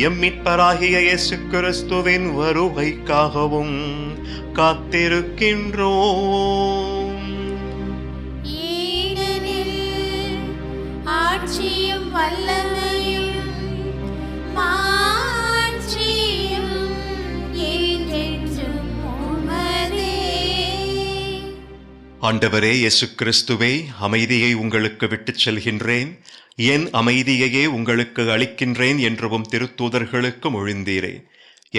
S1: எம் மீட்பராகிய இயேசு கிறிஸ்துவின் வருகைக்காகவும் காத்திருக்கின்றோம்.
S3: ஏனெனில் ஆட்சியும் வல்லமையும் மாட்சியும் என்றென்றும் உமதே.
S1: ஆண்டவரே இயேசு கிறிஸ்துவே, அமைதியை உங்களுக்கு விட்டுச் செல்கின்றேன், என் அமைதியையே உங்களுக்கு அளிக்கின்றேன் என்றும் திருத்தூதர்களுக்கு மொழிந்தீரே.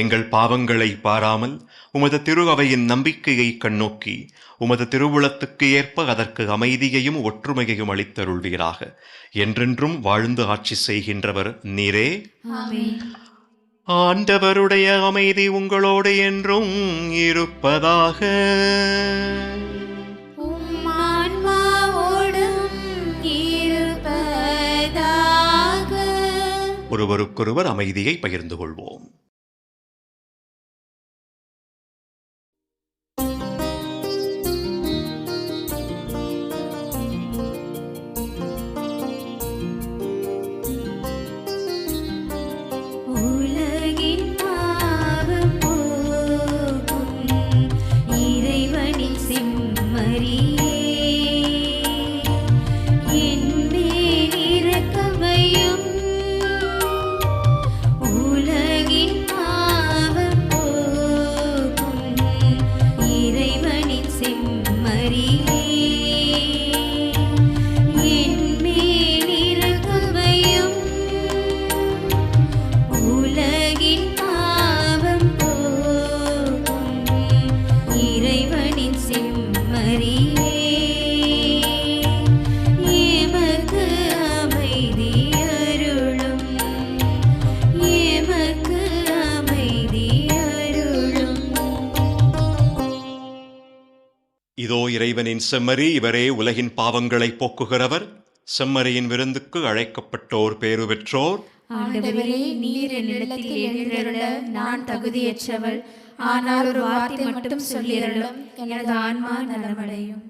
S1: எங்கள் பாவங்களை பாராமல் உமது திரு அவையின் நம்பிக்கையை கண்ணோக்கி உமது திருவுளத்துக்கு ஏற்ப அதற்கு அமைதியையும் ஒற்றுமையையும் அளித்தருள்வீராக. என்றென்றும் வாழ்ந்து ஆட்சி செய்கின்றவர் நீரே.
S3: ஆமென்.
S1: ஆண்டவருடைய அமைதி உங்களோடு என்றும் இருப்பதாக.
S3: உம் ஆன்மாவோடும் இருப்பதாக.
S1: ஒருவருக்கொருவர் அமைதியை பகிர்ந்து கொள்வோம்.
S3: உலகின் பாவம் போக்கும் இறைவனின் செம்மறியே, என்மேல் இரக்கமையும். உலகின் பாவம் போக்கும் இறைவனின் செம்மறியே, என்மேல் இரக்கமையும். உலகின் பாவம் போக்கும் இறைவனின் செம்மறியே, எமக்கு அமைதி அருளும், எமக்கு அமைதி அருளும்.
S1: இதோ இறைவனின் செம்மறி, இவரே உலகின் பாவங்களை போக்குகிறவர். செம்மறியின் விருந்துக்கு அழைக்கப்பட்டோர் பேறு பெற்றோர்.
S3: ஆண்டவரே, நீர் என்னிடத்தில் எழுந்தருள நான் தகுதியற்றவள். ஆனால் ஒரு வார்த்தை மட்டும் சொல்லியருளும், எனது ஆன்மா நலமடையும்.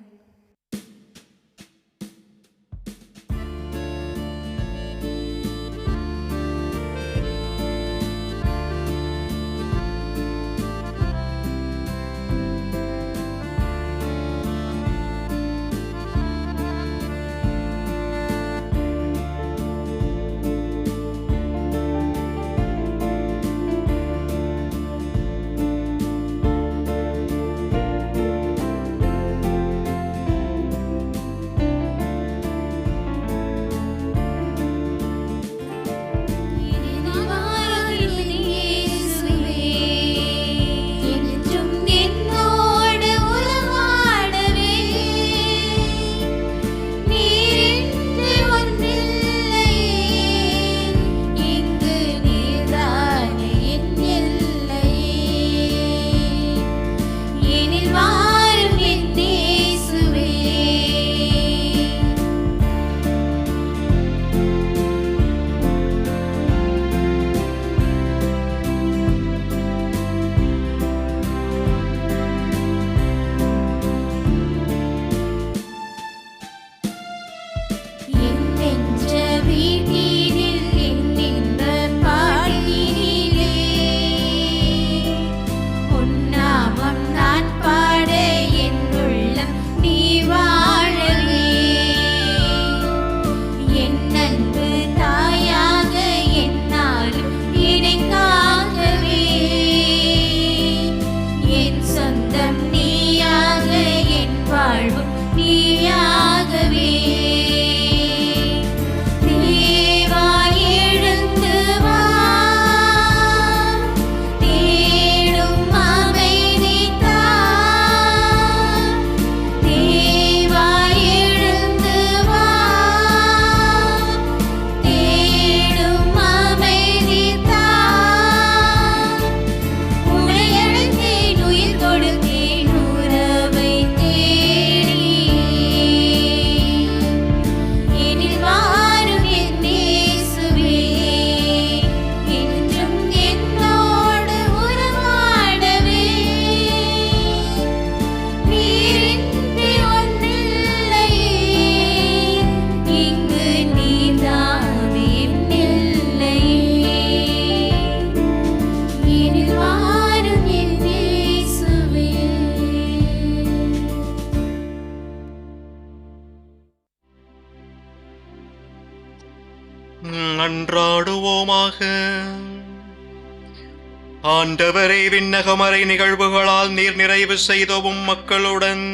S1: ஆண்டவரே, விண்ணகமறை நிகழ்வுகளால் நீர் நிறைவு செய்தவும் மக்களுடன்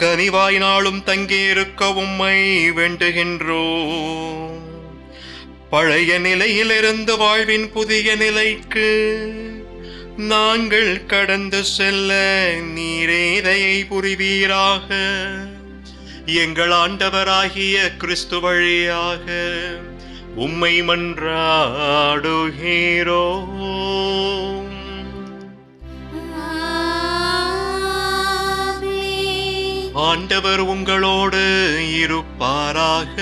S1: கனிவாய் நாளும் தங்கியிருக்கவும் உம்மை வேண்டுகின்றோம். பழைய நிலையிலிருந்து வாழ்வின் புதிய நிலைக்கு நாங்கள் கடந்து செல்ல நீரே தயை புரிவீராக. எங்கள் ஆண்டவராகிய கிறிஸ்து வழியாக உம்மை மன்றாடுகிறோம். ஆண்டவர் உங்களோடு இருப்பாராக.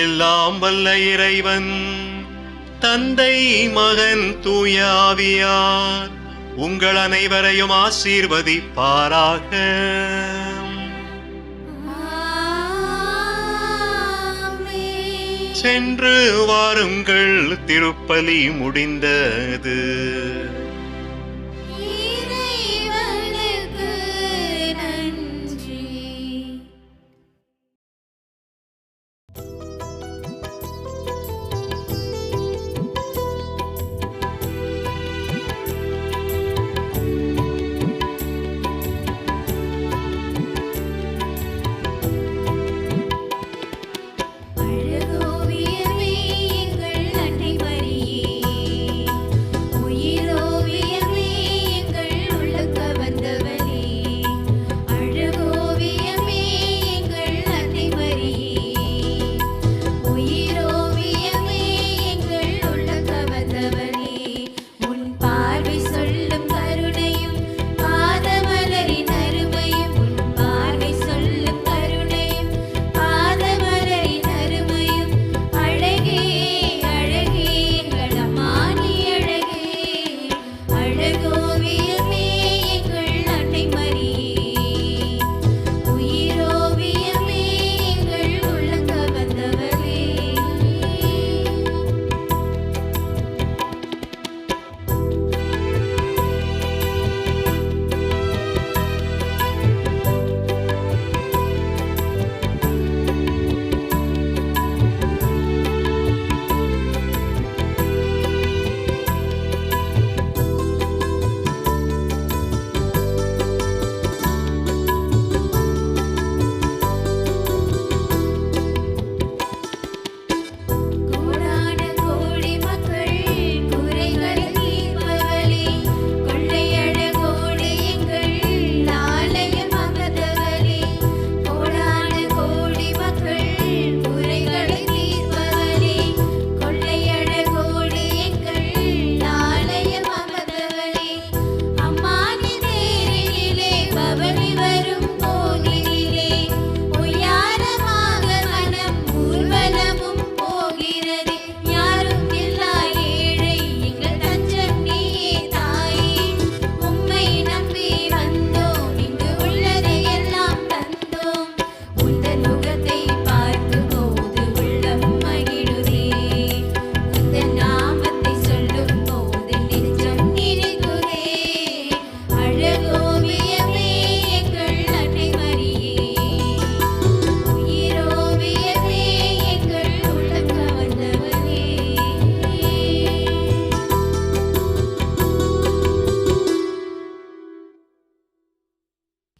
S1: எல்லாம் வல்ல இறைவன் தந்தை, மகன், தூய ஆவியார் உங்கள் அனைவரையும் ஆசீர்வதிப்பாராக. சென்று வாருங்கள், திருப்பலி முடிந்தது.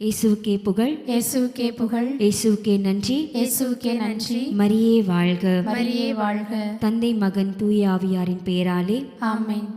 S6: இயேசுவுக்கே புகழ்,
S3: இயேசுவுக்கே புகழ்,
S6: இயேசுவுக்கே நன்றி,
S3: இயேசுவுக்கே நன்றி.
S6: மரியே வாழ்க,
S3: மரியே வாழ்க.
S6: தந்தை, மகன், தூய ஆவியாரின் பெயராலே
S3: ஆமென்.